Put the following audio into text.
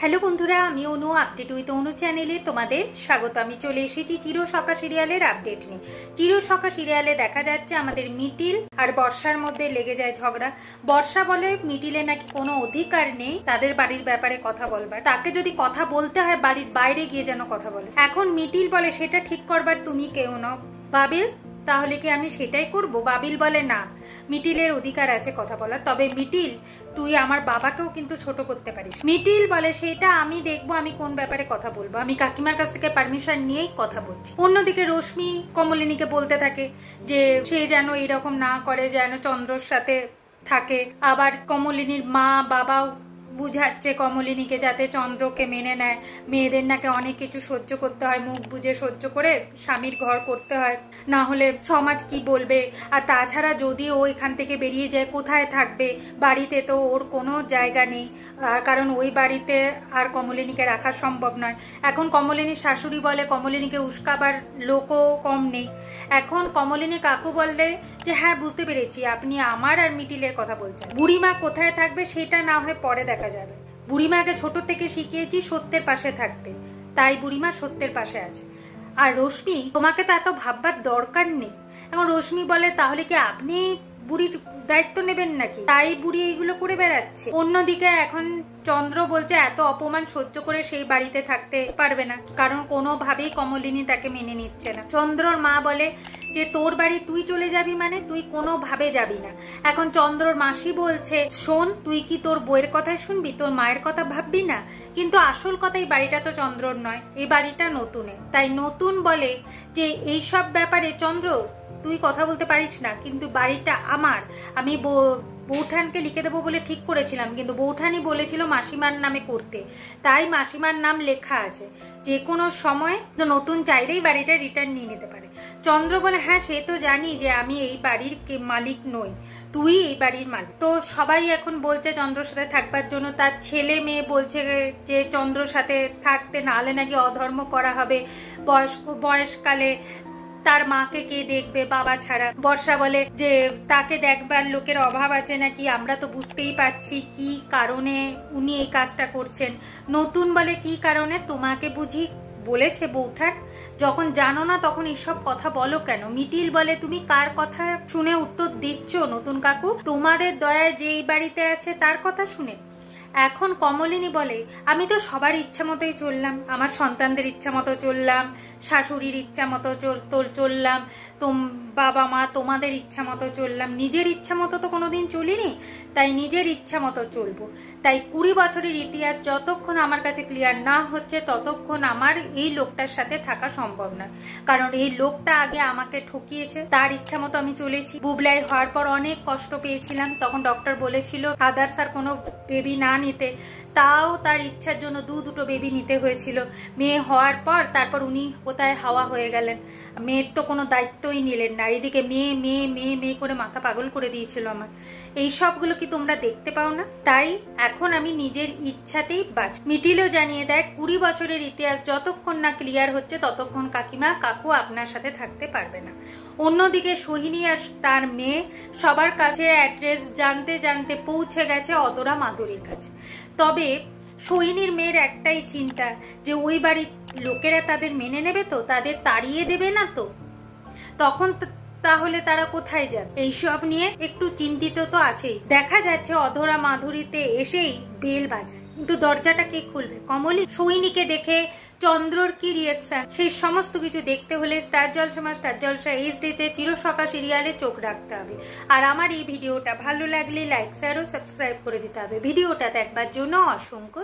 Hello বন্ধুরা, আমি অনু update with অনু চ্যানেলে তোমাদের স্বাগত। আমি চলে এসেছি চিরসখা সিরিয়ালের আপডেট নিয়ে। চিরসখা সিরিয়ালে দেখা যাচ্ছে আমাদের মিটিল আর বর্ষার মধ্যে লেগে যায় ঝগড়া। বর্ষা বলে মিটিলে নাকি কোনো অধিকার নেই তাদের বাড়ির ব্যাপারে কথা বলবার, তাকে যদি কথা বলতে হয় বাড়ির বাইরে গিয়ে যেন কথা বলে। এখন মিটিল বলে সেটা ঠিক করবার তুমি কেউ নও বাবিল, তাহলে কি আমি সেটাই করব? বাবিল বলে না, মিটিলের অধিকার আছে কথা বলার, তবে মিটিল তুই আমার বাবাকেও কিন্তু ছোট করতে পারিস। মিটিল বলে সেটা আমি দেখবো, আমি কোন ব্যাপারে কথা বলবো, আমি কাকিমার কাছ থেকে পারমিশন নিয়েই কথা বলছি। অন্যদিকে রশ্মি কমলিনীকে বলতে থাকে যে সে যেন এরকম না করে, যেন চন্দ্রর সাথে থাকে। আবার কমলিনীর মা বাবাও বুঝাচ্ছে কমলিনীকে যাতে চন্দ্রকে মেনে নেয়। মেয়েদের নাকি অনেক কিছু সহ্য করতে হয়, মুখ বুঝে সহ্য করে স্বামীর ঘর করতে হয়, না হলে সমাজ কি বলবে। আর তাছাড়া যদি ও এখান থেকে বেরিয়ে যায় কোথায় থাকবে? বাড়িতে তো ওর কোনো জায়গা নেই, কারণ ওই বাড়িতে আর কমলিনীকে রাখা সম্ভব নয়। এখন কমলিনীর শাশুড়ি বলে কমলিনীকে উস্কাবার লোকও কম নেই। এখন কমলিনী কাকু বললে যে হ্যাঁ বুঝতে পেরেছি, আপনি আমার আর মিটিলের কথা বলছেন। বুড়িমা কোথায় থাকবে সেটা না হয় পরে দেখা যাবে। বুড়িমাকে ছোট থেকে শিখিয়েছি সত্যের পাশে থাকতে, তাই বুড়িমা সত্যের পাশে আছে। আর রশ্মি তোমাকে তো এত ভাববার দরকার নেই। এখন রশ্মি বলে তাহলে কি আপনি বুড়ির দায়িত্ব নেবেন নাকি? তাই বুড়ি এইগুলো করে বেড়াচ্ছে। অন্যদিকে এখন চন্দ্র বলছে এত অপমান সহ্য করে সেই বাড়িতে থাকতে পারবে না, কারণ কোনোভাবেই কমলিনী তাকে মেনে নিচ্ছে না। চন্দ্রর মা বলে যে তোর বাড়ি তুই চলে যাবি মানে তুই কোনোভাবে যাবি না। এখন চন্দ্রর মাসি বলছে শোন, তুই কি তোর বইয়ের কথাই শুনবি, তোর মায়ের কথা ভাববি না? কিন্তু আসল কথা এই বাড়িটা তো চন্দ্রর নয়, এই বাড়িটা নতুনে। তাই নতুন বলে যে এইসব ব্যাপারে চন্দ্র তুই কথা বলতে পারিস না, কিন্তু বাড়িটা আমার। আমি বৌঠানকে লিখে দেবো বলে ঠিক করেছিলাম, কিন্তু বৌঠানই বলেছিল মাসিমার নামে করতে, তাই মাসিমার নাম লেখা আছে। যে কোনো সময় নতুন চাইলেই বাড়িটা রিটার্ন নিয়ে নিতে পারে। চন্দ্র বলে হ্যাঁ সে তো জানি যে আমি এই বাড়ির মালিক নই, তুই এই বাড়ির মালিক। তো সবাই এখন বলছে চন্দ্রর সাথে থাকবার জন্য। তার ছেলে মেয়ে বলছে যে চন্দ্রর সাথে থাকতে, নাহলে নাকি অধর্ম করা হবে, বয়সকালে তার মাকে কে দেখবে বাবা ছাড়া। বর্ষা বলে যে তাকে দেখবার লোকের অভাব আছে নাকি, আমরা তো বুঝতেই পারছি কি কারণে উনি এই কাজটা করছেন। নতুন বলে কি কারণে? তোমাকে বুঝি বলেছে বৌঠান? যখন জানো না তখন এইসব কথা বলো কেন? মিটিল বলে তুমি কার কথা শুনে উত্তর দিচ্ছ নতুন কাকু? তোমাদের দয়ায় যে এই বাড়িতে আছে তার কথা শুনে। এখন কমলিনী বলে আমি তো সবার ইচ্ছা মতোই চললাম, আমার সন্তানদের ইচ্ছা মতো চললাম, শাশুড়ির ইচ্ছা মতো চললাম, বাবা মা তোমাদের ইচ্ছা মতো চললাম, নিজের ইচ্ছা মতো তো কোনোদিন চলিনি, তাই নিজের ইচ্ছা মতো চলবো। তাই 20 বছরের ইতিহাস যতক্ষণ আমার কাছে ক্লিয়ার না হচ্ছে ততক্ষণ আমার এই লোকটার সাথে থাকা সম্ভব নয়, কারণ এই লোকটা আগে আমাকে ঠকিয়েছে, তার ইচ্ছা মতো আমি চলেছি। বুবলাই হওয়ার পর অনেক কষ্ট পেয়েছিলাম, তখন ডক্টর বলেছিল আদার্স আর কোনো বেবি না নিতে, তাও তার ইচ্ছার জন্য দুটো বেবি নিতে হয়েছিল। মেয়ে হওয়ার পর তারপর উনি কোথায় হাওয়া হয়ে গেলেন, মেয়ের তো কোনো দায়িত্বই নিলেন না। এদিকে মেয়ে মেয়ে মেয়ে মেয়ে করে মাথা পাগল করে দিয়েছিল আমার। এই সবগুলো কি তোমরা দেখতে পাও না? তাই এখন আমি নিজের ইচ্ছাতেই বাঁচি। মিটিলও জানিয়ে দেয় 20 বছরের ইতিহাস যতক্ষণ না ক্লিয়ার হচ্ছে ততক্ষণ কাকিমা কাকু আপনার সাথে থাকতে পারবে না। অন্যদিকে সোহিনী আর তার মেয়ে সবার কাছে অ্যাড্রেস জানতে জানতে পৌঁছে গেছে অদরা মাধুরীর কাছে। তবে সোহিনীর মেয়ের একটাই চিন্তা যে ওই বাড়ির লোকেরা তাদের মেনে নেবে তো, তাদের তাড়িয়ে দেবে না তো, তখন তাহলে তারা কোথায় যাবে? এইসব নিয়ে একটু চিন্তিত তো আছেই। দেখা যাচ্ছে অধরা মাধুরীতে এসেই বেল বাজায়, কিন্তু দরজাটা কে খুলবে? কমলি। সোহিনীকে দেখে চন্দ্রর কি রিয়াকশন, সেই সমস্ত কিছু দেখতে হলে স্টার জলসা এইচডিতে চিরসখা সিরিয়ালে চোখ রাখতে হবে। আর আমার এই ভিডিওটা ভালো লাগলে লাইক শেয়ার ও সাবস্ক্রাইব করে দিতে হবে। ভিডিওটা দেখবার জন্য অসংখ্য